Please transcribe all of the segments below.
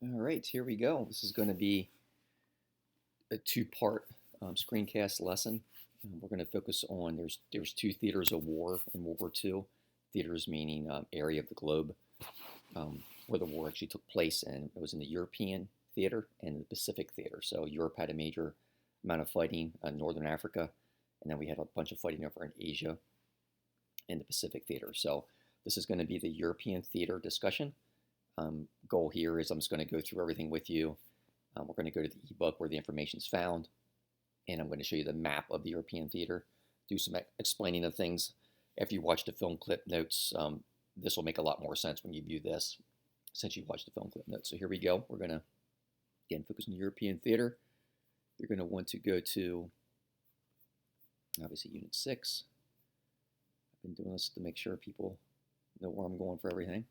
All right, here we go. This is going to be a two-part screencast lesson. We're going to focus on there's two theaters of war in World War II. Theaters meaning area of the globe where the war actually took place, and it was in the European theater and the Pacific theater. So Europe had a major amount of fighting in Northern Africa, and then we had a bunch of fighting over in Asia and the Pacific theater. So this is going to be the European theater discussion. Goal here is I'm just going to go through everything with you. We're going to go to the ebook where the information is found, and I'm going to show you the map of the European theater, do some explaining of things. After you watch the film clip notes, this will make a lot more sense when you view this since you watched the film clip notes. So here we go. We're going to, again, focus on the European theater. You're going to want to go to, obviously, Unit 6. I've been doing this to make sure people know where I'm going for everything.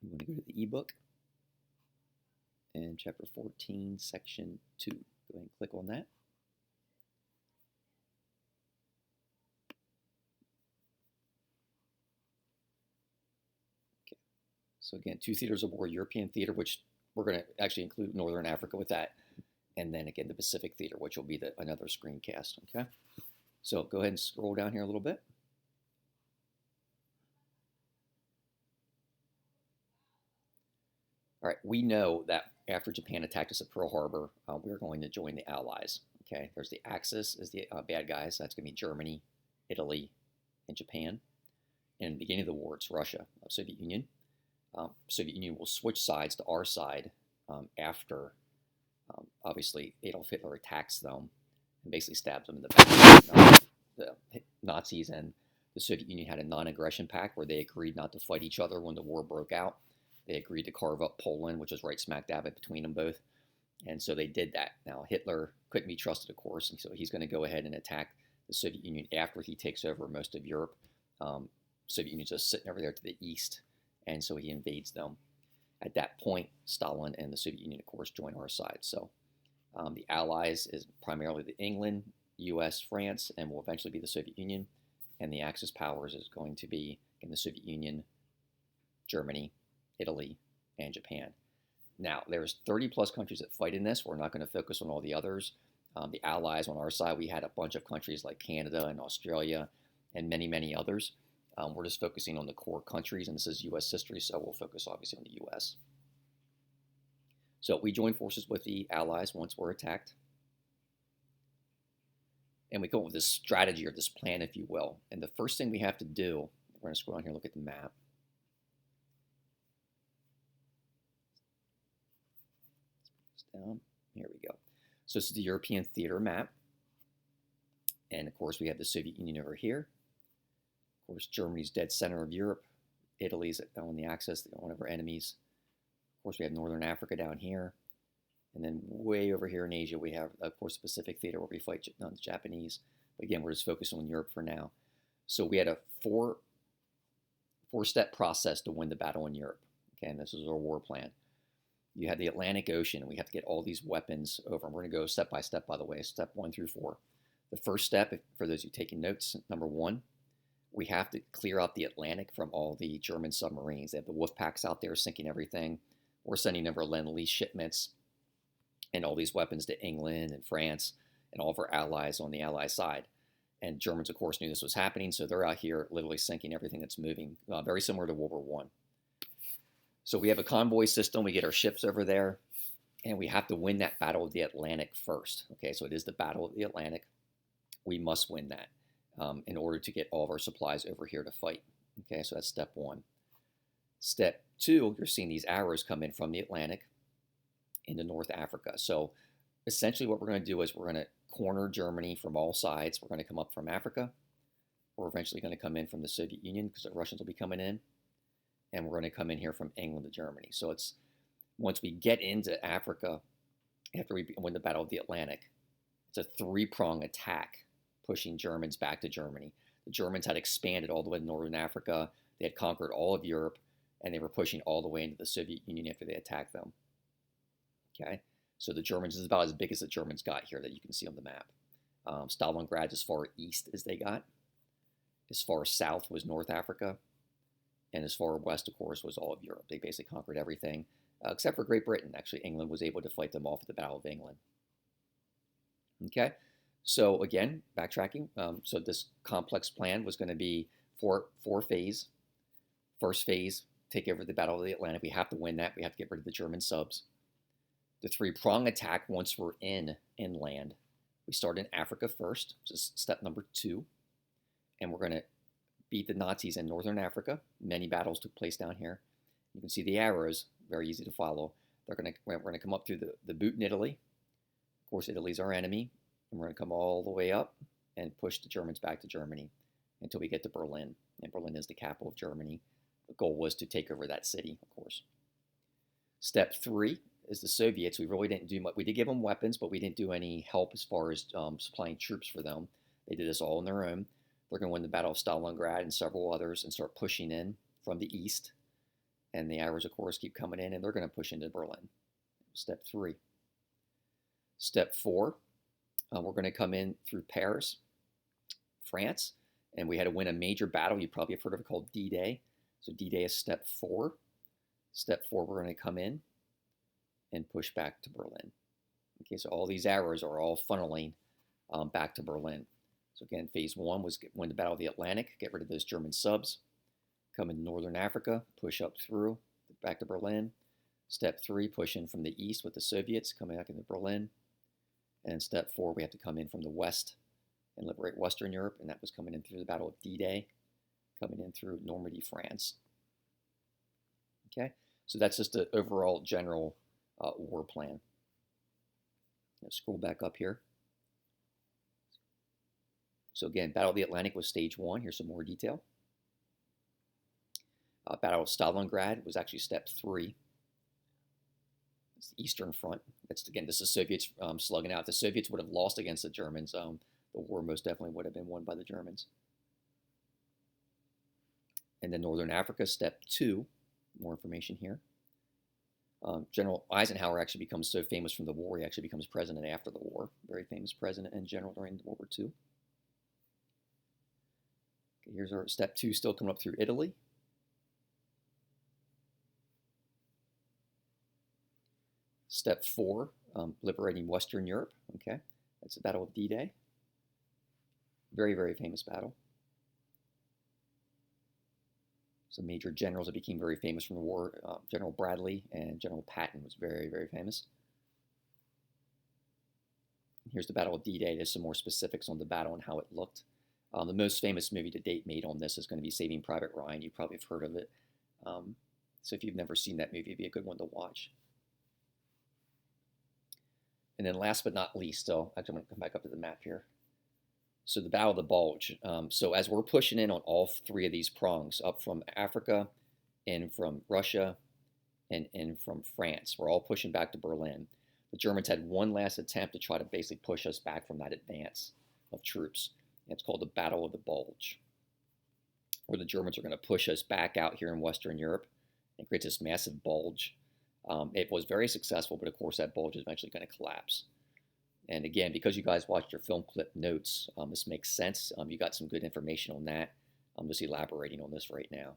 I'm going to go to the ebook and chapter 14, section 2. Go ahead and click on that. Okay. So again, two theaters of war, European theater, which we're going to actually include Northern Africa with that, and then again the Pacific theater, which will be another screencast. Okay. So go ahead and scroll down here a little bit. All right, we know that after Japan attacked us at Pearl Harbor, we're going to join the Allies. Okay, there's the Axis is the bad guys. That's going to be Germany, Italy, and Japan. And in the beginning of the war, it's Russia, Soviet Union. Soviet Union will switch sides to our side after, obviously, Adolf Hitler attacks them and basically stabs them in the back. The Nazis and the Soviet Union had a non-aggression pact where they agreed not to fight each other when the war broke out. They agreed to carve up Poland, which was right smack dab between them both. And so they did that. Now, Hitler couldn't be trusted, of course, and so he's going to go ahead and attack the Soviet Union after he takes over most of Europe. Soviet Union's just sitting over there to the east, and so he invades them. At that point, Stalin and the Soviet Union, of course, join our side. So the Allies is primarily the England, U.S., France, and will eventually be the Soviet Union. And the Axis powers is going to be in the Soviet Union, Germany, Italy, and Japan. Now, there's 30 plus countries that fight in this. We're not going to focus on all the others. The Allies on our side, we had a bunch of countries like Canada and Australia and many, many others. We're just focusing on the core countries, and this is U.S. history, so we'll focus obviously on the U.S. So we join forces with the Allies once we're attacked. And we come up with this strategy or this plan, if you will. And the first thing we have to do, we're going to scroll down here and look at the map. Down. Here we go. So this is the European theater map. And of course, we have the Soviet Union over here. Of course, Germany's dead center of Europe. Italy's on the axis, one of our enemies. Of course, we have Northern Africa down here. And then way over here in Asia, we have, of course, the Pacific theater where we fight the Japanese. But again, we're just focused on Europe for now. So we had a four-step process to win the battle in Europe. Okay, and this is our war plan. You have the Atlantic Ocean, and we have to get all these weapons over. And we're going to go step by step, by the way, step 1 through 4. The first step, for those of you taking notes, number 1, we have to clear out the Atlantic from all the German submarines. They have the wolf packs out there sinking everything. We're sending over Lend-Lease shipments and all these weapons to England and France and all of our allies on the Allied side. And Germans, of course, knew this was happening, so they're out here literally sinking everything that's moving, very similar to World War I. So we have a convoy system. We get our ships over there, and we have to win that Battle of the Atlantic first. Okay, so it is the Battle of the Atlantic. We must win that in order to get all of our supplies over here to fight. Okay, so that's step 1. Step 2, you're seeing these arrows come in from the Atlantic into North Africa. So essentially what we're going to do is we're going to corner Germany from all sides. We're going to come up from Africa. We're eventually going to come in from the Soviet Union because the Russians will be coming in. And we're going to come in here from England to Germany. So it's once we get into Africa, after we win the Battle of the Atlantic, it's a 3-prong attack, pushing Germans back to Germany. The Germans had expanded all the way to Northern Africa. They had conquered all of Europe, and they were pushing all the way into the Soviet Union after they attacked them. Okay, so the Germans is about as big as the Germans got here that you can see on the map. Stalingrad as far east as they got. As far south was North Africa. And as far west, of course, was all of Europe. They basically conquered everything, except for Great Britain. Actually, England was able to fight them off at the Battle of England. Okay, so again, backtracking. So this complex plan was going to be four phase. First phase, take over the Battle of the Atlantic. We have to win that. We have to get rid of the German subs. The three-prong attack, once we're inland, we start in Africa first. This is step number 2. And we're going to beat the Nazis in northern Africa. Many battles took place down here. You can see the arrows, very easy to follow. We're going to come up through the boot in Italy. Of course, Italy's our enemy. And we're going to come all the way up and push the Germans back to Germany until we get to Berlin. And Berlin is the capital of Germany. The goal was to take over that city, of course. Step 3 is the Soviets. We really didn't do much. We did give them weapons, but we didn't do any help as far as supplying troops for them. They did this all on their own. They're going to win the Battle of Stalingrad and several others and start pushing in from the east. And the Allies, of course, keep coming in, and they're going to push into Berlin. Step 3. Step 4, we're going to come in through Paris, France, and we had to win a major battle. You probably have heard of it, called D-Day. So D-Day is step 4. Step 4, we're going to come in and push back to Berlin. Okay, so all these arrows are all funneling back to Berlin. So again, phase 1 was win the Battle of the Atlantic, get rid of those German subs, come into northern Africa, push up through, back to Berlin. Step 3, push in from the east with the Soviets, coming back into Berlin. And step 4, we have to come in from the west and liberate Western Europe, and that was coming in through the Battle of D-Day, coming in through Normandy, France. Okay, so that's just the overall general war plan. Let's scroll back up here. So again, Battle of the Atlantic was stage 1. Here's some more detail. Battle of Stalingrad was actually step 3. It's the Eastern Front. That's, again, this is Soviets slugging out. The Soviets would have lost against the Germans. The war most definitely would have been won by the Germans. And then Northern Africa, step 2. More information here. General Eisenhower actually becomes so famous from the war, he actually becomes president after the war. Very famous president and general during World War II. Okay, here's our step 2, still coming up through Italy. Step 4, liberating Western Europe. Okay, that's the Battle of D-Day. Very, very famous battle. Some major generals that became very famous from the war. General Bradley and General Patton was very, very famous. Here's the Battle of D-Day. There's some more specifics on the battle and how it looked. The most famous movie to date made on this is going to be Saving Private Ryan. You probably have heard of it. So if you've never seen that movie, it'd be a good one to watch. And then last but not least, actually I'm going to come back up to the map here. So the Battle of the Bulge. So as we're pushing in on all 3 of these prongs, up from Africa, and from Russia, and from France, we're all pushing back to Berlin. The Germans had one last attempt to try to basically push us back from that advance of troops. And it's called the Battle of the Bulge, where the Germans are going to push us back out here in Western Europe and create this massive bulge. It was very successful, but of course that bulge is eventually going to collapse. And again, because you guys watched your film clip notes, this makes sense. You got some good information on that. I'm just elaborating on this right now.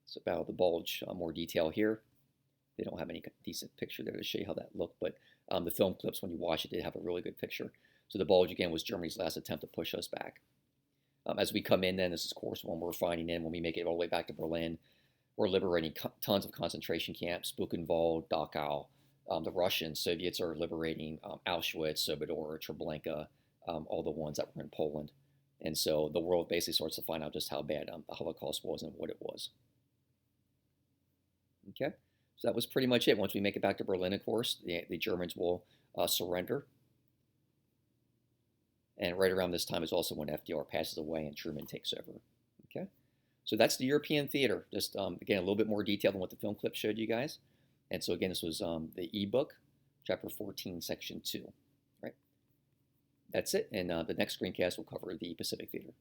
So Battle of the Bulge, more detail here. They don't have any decent picture there to show you how that looked, but the film clips, when you watch it, did have a really good picture. So the Bulge, again, was Germany's last attempt to push us back. As we come in then, this is, of course, when we're finding in, when we make it all the way back to Berlin, we're liberating tons of concentration camps, Buchenwald, Dachau. The Russians, Soviets are liberating Auschwitz, Sobibor, Treblinka, all the ones that were in Poland. And so the world basically starts to find out just how bad the Holocaust was and what it was. Okay, so that was pretty much it. Once we make it back to Berlin, of course, the Germans will surrender. And right around this time is also when FDR passes away and Truman takes over. Okay, so that's the European theater. Just, again, a little bit more detail than what the film clip showed you guys. And so again, this was the ebook, chapter 14, section 2. Right? That's it. And the next screencast will cover the Pacific Theater.